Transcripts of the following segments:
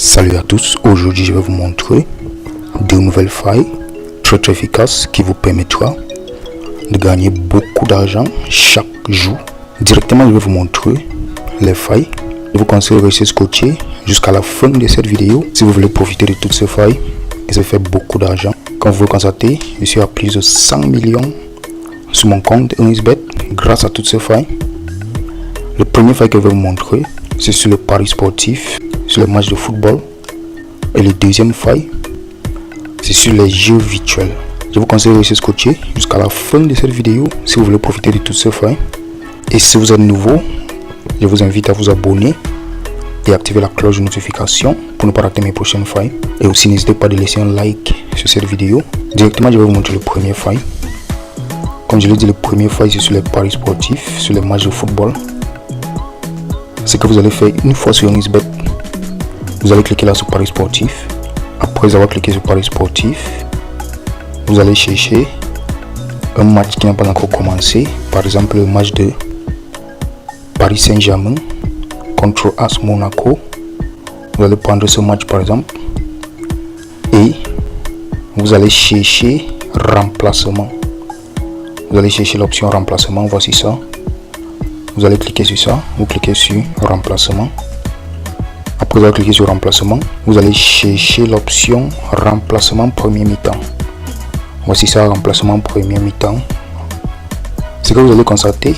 Salut à tous, aujourd'hui je vais vous montrer deux nouvelles failles très efficaces qui vous permettra de gagner beaucoup d'argent chaque jour. Directement je vais vous montrer les failles. Je vous conseille de rester scotché jusqu'à la fin de cette vidéo si vous voulez profiter de toutes ces failles et se faire beaucoup d'argent. Comme vous le constatez, je suis à plus de 100 millions sur mon compte 1xBet grâce à toutes ces failles. Le premier faille que je vais vous montrer, c'est sur le pari sportif, sur les matchs de football. Et le deuxième faille, c'est sur les jeux virtuels. Je vous conseille de rester scotché jusqu'à la fin de cette vidéo si vous voulez profiter de toutes ces failles. Et si vous êtes nouveau, je vous invite à vous abonner et activer la cloche de notification pour ne pas rater mes prochaines failles. Et aussi n'hésitez pas à laisser un like sur cette vidéo. Directement, je vais vous montrer le premier faille. Comme je l'ai dit, le premier faille, c'est sur les paris sportifs, sur les matchs de football. Ce que vous allez faire une fois sur 1xBet, vous allez cliquer là sur Paris sportif. Après avoir cliqué sur Paris sportif, vous allez chercher un match qui n'a pas encore commencé. Par exemple, le match de Paris Saint-Germain contre AS Monaco. Vous allez prendre ce match par exemple et vous allez chercher remplacement. Vous allez chercher l'option remplacement. Voici ça. Vous allez cliquer sur ça. Vous cliquez sur remplacement. Après avoir cliqué sur remplacement, vous allez chercher l'option remplacement premier mi-temps. Voici ça, remplacement premier mi-temps. Ce que vous allez constater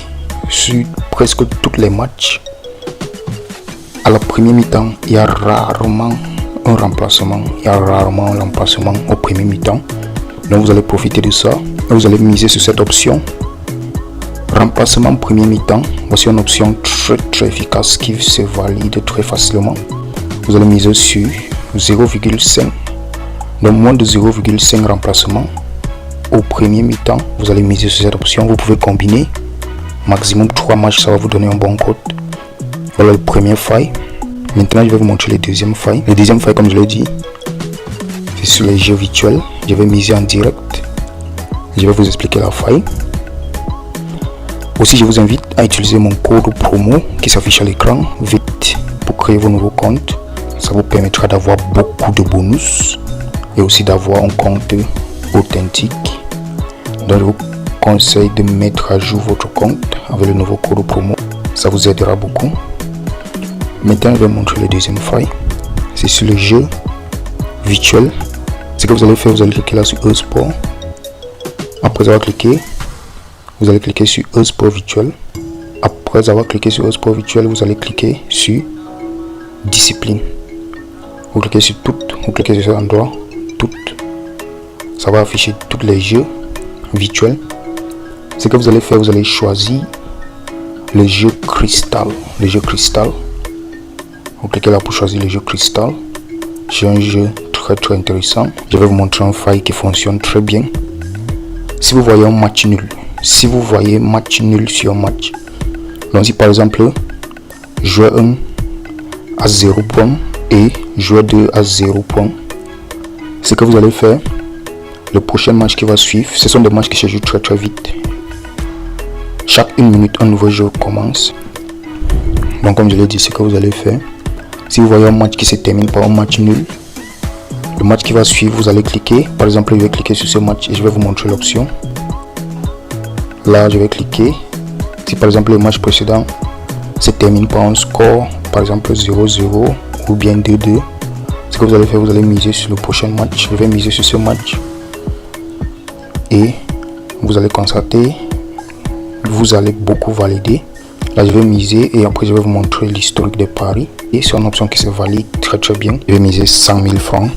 sur presque tous les matchs, à la première mi-temps, il y a rarement un remplacement. Il y a rarement un remplacement au premier mi-temps. Donc vous allez profiter de ça. Et vous allez miser sur cette option. Remplacement premier mi-temps. Voici une option très efficace qui se valide très facilement. Vous allez miser sur 0,5. Donc moins de 0,5 remplacement au premier mi-temps. Vous allez miser sur cette option. Vous pouvez combiner maximum 3 matchs. Ça va vous donner un bon code. Voilà le premier faille. Maintenant je vais vous montrer le deuxième faille. Le deuxième faille, comme je l'ai dit, c'est sur les jeux virtuels. Je vais miser en direct. Je vais vous expliquer la faille. Aussi, je vous invite à utiliser mon code promo qui s'affiche à l'écran vite pour créer vos nouveaux comptes. Ça vous permettra d'avoir beaucoup de bonus et aussi d'avoir un compte authentique. Donc, je vous conseille de mettre à jour votre compte avec le nouveau code promo. Ça vous aidera beaucoup. Maintenant, je vais vous montrer le deuxième faille. C'est sur le jeu virtuel. Ce que vous allez faire, vous allez cliquer là sur e-sport. Après avoir cliqué, vous allez cliquer sur e-sport virtuel. Après avoir cliqué sur e-sport virtuel, vous allez cliquer sur discipline. Vous cliquez sur toutes, vous cliquez sur cet endroit, toutes. Ça va afficher tous les jeux virtuels. Ce que vous allez faire, vous allez choisir le jeu cristal. Le jeu cristal. Vous cliquez là pour choisir le jeu cristal. C'est un jeu très intéressant. Je vais vous montrer un faille qui fonctionne très bien. Si vous voyez un match nul, si vous voyez match nul sur un match, donc si par exemple joueur 1 à 0 points et joueur 2 à 0 points, ce que vous allez faire, le prochain match qui va suivre, ce sont des matchs qui se jouent très vite. Chaque 1 minute, un nouveau jeu commence. Donc comme je l'ai dit, ce que vous allez faire, si vous voyez un match qui se termine par un match nul, le match qui va suivre, vous allez cliquer. Par exemple, je vais cliquer sur ce match et je vais vous montrer l'option. Là, je vais cliquer. Si par exemple le match précédent se termine par un score, par exemple 0-0 ou bien 2-2, ce que vous allez faire, vous allez miser sur le prochain match. Je vais miser sur ce match et vous allez constater, vous allez beaucoup valider. Là, je vais miser et après je vais vous montrer l'historique des paris. Et c'est une option qui se valide très bien. Je vais miser 100 000 francs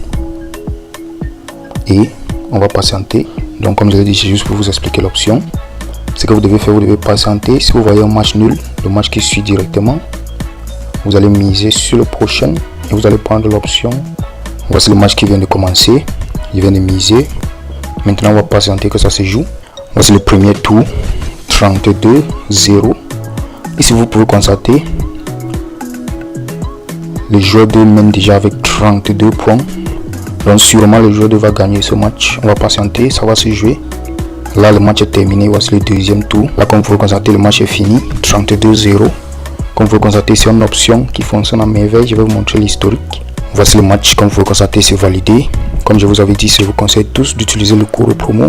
et on va patienter. Donc comme je l'ai dit, c'est juste pour vous expliquer l'option. Ce que vous devez faire, vous devez patienter. Si vous voyez un match nul, le match qui suit directement, vous allez miser sur le prochain et vous allez prendre l'option. Voici le match qui vient de commencer. Je viens de miser. Maintenant, on va patienter que ça se joue. Voici le premier tour, 32-0. Ici, vous pouvez constater, le joueur 2 mène déjà avec 32 points. Donc sûrement le joueur 2 va gagner ce match. On va patienter, ça va se jouer. Là, le match est terminé. Voici le deuxième tour. Là, comme vous pouvez constater, le match est fini. 32-0. Comme vous constatez, c'est une option qui fonctionne à merveille. Je vais vous montrer l'historique. Voici le match. Comme vous le constatez, c'est validé. Comme je vous avais dit, je vous conseille tous d'utiliser le code promo